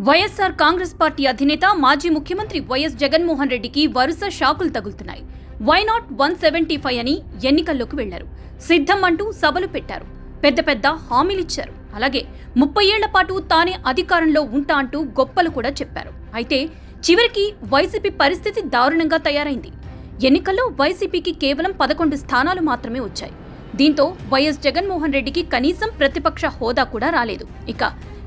YSR Congress party అధినేత మాజీ ముఖ్యమంత్రి వైఎస్ జగన్మోహన్ రెడ్డికి వరుస షాకులు తగులుతున్నాయి. వై నాట్ 175 అని ఎన్నికల్లోకి వెళ్లారు. సిద్ధం అంటూ సభలు పెట్టారు. పెద్ద పెద్ద హామీలిచ్చారు. అలాగే 30 ఏళ్ల పాటు తానే అధికారంలో ఉంటా అంటూ గొప్పలు కూడా చెప్పారు. అయితే చివరికి వైసీపీ పరిస్థితి దారుణంగా తయారైంది. ఎన్నికల్లో వైసీపీకి కేవలం 11 స్థానాలు మాత్రమే వచ్చాయి. దీంతో వైఎస్ జగన్మోహన్ రెడ్డికి కనీసం ప్రతిపక్ష హోదా కూడా రాలేదు. ఇక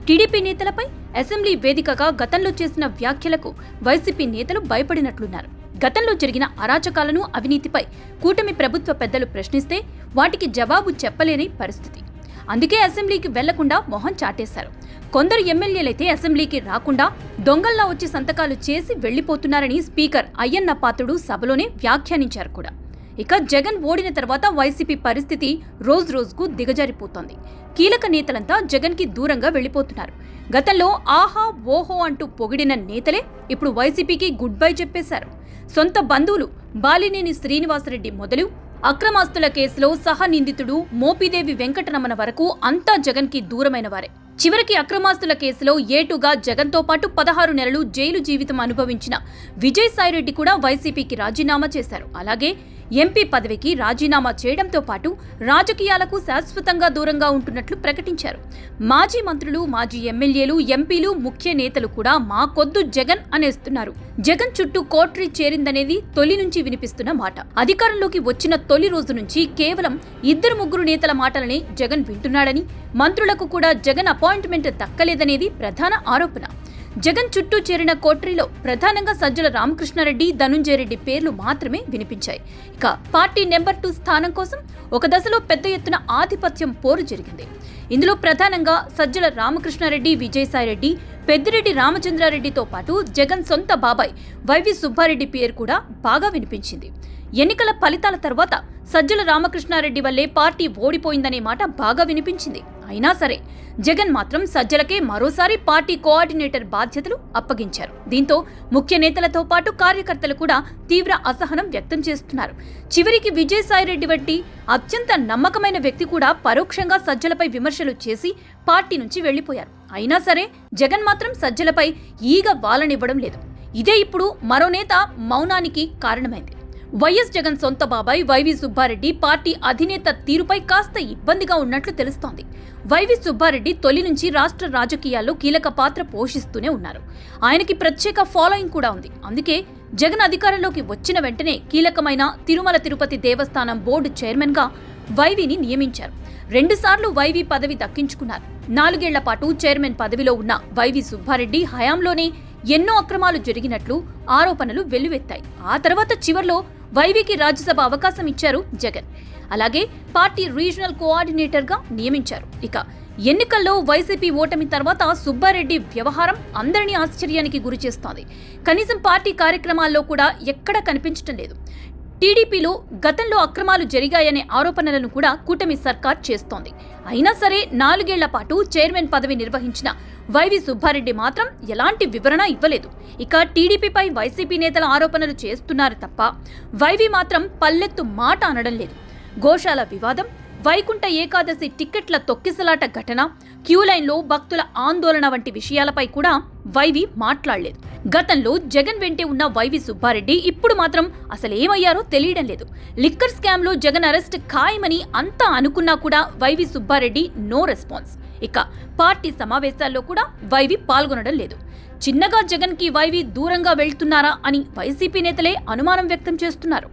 టీడీపీ నేతలపై అసెంబ్లీ వేదికగా గతంలో చేసిన వ్యాఖ్యలకు వైసీపీ నేతలు భయపడినట్లున్నారు. గతంలో జరిగిన అరాచకాలను, అవినీతిపై కూటమి ప్రభుత్వ పెద్దలు ప్రశ్నిస్తే వాటికి జవాబు చెప్పలేని పరిస్థితి. అందుకే అసెంబ్లీకి వెళ్లకుండా మొహం చాటేశారు. కొందరు ఎమ్మెల్యేలైతే అసెంబ్లీకి రాకుండా దొంగల్లా వచ్చి సంతకాలు చేసి వెళ్లిపోతున్నారని స్పీకర్ అయ్యన్న పాత్రుడు సభలోనే వ్యాఖ్యానించారు కూడా. ఇక జగన్ ఓడిన తర్వాత వైసీపీ పరిస్థితి రోజురోజుకు దిగజారిపోతోంది. కీలక నేతలంతా జగన్కి దూరంగా వెళ్లిపోతున్నారు. గతంలో ఆహా ఓహో అంటూ పొగిడిన నేతలే ఇప్పుడు వైసీపీకి గుడ్ బై చెప్పేశారు. సొంత బంధువులు బాలినేని శ్రీనివాసరెడ్డి మొదలు అక్రమాస్తుల కేసులో సహనిందితుడు మోపిదేవి వెంకటరమణ వరకు అంతా జగన్కి దూరమైన వారే. చివరికి అక్రమాస్తుల కేసులో ఏటుగా జగన్తో పాటు 16 నెలలు జైలు జీవితం అనుభవించిన విజయసాయిరెడ్డి కూడా వైసీపీకి రాజీనామా చేశారు. అలాగే ఎంపీ పదవికి రాజీనామా చేయడంతో పాటు రాజకీయాలకు శాశ్వతంగా దూరంగా ఉంటున్నట్లు ప్రకటించారు. మాజీ మంత్రులు, మాజీ ఎమ్మెల్యేలు, ఎంపీలు, ముఖ్య నేతలు కూడా మా కొద్దు జగన్ అనేస్తున్నారు. జగన్ చుట్టూ కోట్రీ చేరిందనేది తొలి నుంచి వినిపిస్తున్న మాట. అధికారంలోకి వచ్చిన తొలి రోజు నుంచి కేవలం 2-3 నేతల మాటలనే జగన్ వింటున్నాడని, మంత్రులకు కూడా జగన్ అపాయింట్మెంట్ దక్కలేదనేది ప్రధాన ఆరోపణ. జగన్ చుట్టూ చేరిన కోట్రీలో ప్రధానంగా సజ్జల రామకృష్ణారెడ్డి, ధనుంజయ రెడ్డి పేర్లు మాత్రమే వినిపించాయి. ఇక పార్టీ నెంబర్ 2 స్థానం కోసం ఒక దశలో పెద్ద ఎత్తున ఆధిపత్యం పోరు జరిగింది. ఇందులో ప్రధానంగా సజ్జల రామకృష్ణారెడ్డి, విజయసాయిరెడ్డి, పెద్దిరెడ్డి రామచంద్రారెడ్డితో పాటు జగన్ సొంత బాబాయ్ వైవి సుబ్బారెడ్డి పేరు కూడా బాగా వినిపించింది. ఎన్నికల ఫలితాల తర్వాత సజ్జల రామకృష్ణారెడ్డి వల్లే పార్టీ ఓడిపోయిందనే మాట బాగా వినిపించింది. అయినా సరే జగన్ మాత్రం సజ్జలకే మరోసారి పార్టీ కోఆర్డినేటర్ బాధ్యతలు అప్పగించారు. దీంతో ముఖ్య నేతలతో పాటు కార్యకర్తలు కూడా తీవ్ర అసహనం వ్యక్తం చేస్తున్నారు. చివరికి విజయసాయిరెడ్డి వంటి అత్యంత నమ్మకమైన వ్యక్తి కూడా పరోక్షంగా సజ్జలపై విమర్శలు చేసి పార్టీ నుంచి వెళ్లిపోయారు. అయినా సరే జగన్ మాత్రం సజ్జలపై ఈగ వాలనివ్వడం లేదు. ఇదే ఇప్పుడు మరో నేత మౌనానికి కారణమైంది. వైఎస్ జగన్ సొంత బాబాయ్ వైవి సుబ్బారెడ్డి పార్టీ అధినేత తీరుపై కాస్త ఇబ్బందిగా ఉన్నట్లు తెలుస్తోంది. వైవి సుబ్బారెడ్డి తొలి నుంచి రాష్ట్ర రాజకీయాల్లో కీలక పాత్ర పోషిస్తూనే ఉన్నారు. ఆయనకి ప్రత్యేక ఫాలోయింగ్ కూడా ఉంది. అందుకే జగన్ అధికారంలోకి వచ్చిన వెంటనే కీలకమైన తిరుమల తిరుపతి దేవస్థానం బోర్డు చైర్మన్ గా వైవిని నియమించారు. 2 సార్లు వైవి పదవి దక్కించుకున్నారు. 4 ఏళ్ల పాటు చైర్మన్ పదవిలో ఉన్న వైవి సుబ్బారెడ్డి హయాంలోనే ఎన్నో అక్రమాలు జరిగినట్లు ఆరోపణలు వెల్లువెత్తాయి. ఆ తర్వాత చివర్లో వైవికి రాజ్యసభ అవకాశం ఇచ్చారు జగన్. అలాగే పార్టీ రీజనల్ కోఆర్డినేటర్ గా నియమించారు. ఇక ఎన్నికల్లో వైసీపీ ఓటమి తర్వాత సుబ్బారెడ్డి వ్యవహారం అందరినీ ఆశ్చర్యానికి గురిచేస్తోంది. కనీసం పార్టీ కార్యక్రమాల్లో కూడా ఎక్కడా కనిపించడం లేదు. టీడీపీలో గతంలో అక్రమాలు జరిగాయనే ఆరోపణలను కూడా కూటమి సర్కార్ చేస్తోంది. అయినా సరే 4 ఏళ్ల పాటు చైర్మన్ పదవి నిర్వహించిన వైవి సుబ్బారెడ్డి మాత్రం ఎలాంటి వివరణ ఇవ్వలేదు. ఇక టీడీపీపై వైసీపీ నేతల ఆరోపణలు చేస్తున్నారు తప్ప వైవి మాత్రం పల్లెత్తు మాట అనడం లేదు. గోశాల వివాదం, వైకుంఠ ఏకాదశి టిక్కెట్ల తొక్కిసలాట ఘటన, క్యూలైన్లో భక్తుల ఆందోళన వంటి విషయాలపై కూడా వైవి మాట్లాడలేదు. గతంలో జగన్ వెంటే ఉన్న వైవి సుబ్బారెడ్డి ఇప్పుడు మాత్రం అసలేమయ్యారో తెలియడం లేదు. లిక్కర్ స్కామ్లో జగన్ అరెస్ట్ ఖాయమని అంతా అనుకున్నా కూడా వైవి సుబ్బారెడ్డి నో రెస్పాన్స్. ఇక పార్టీ సమావేశాల్లో కూడా వైవి పాల్గొనడం లేదు. చిన్నగా జగన్కి వైవి దూరంగా వెళ్తున్నారా అని వైసీపీ నేతలే అనుమానం వ్యక్తం చేస్తున్నారు.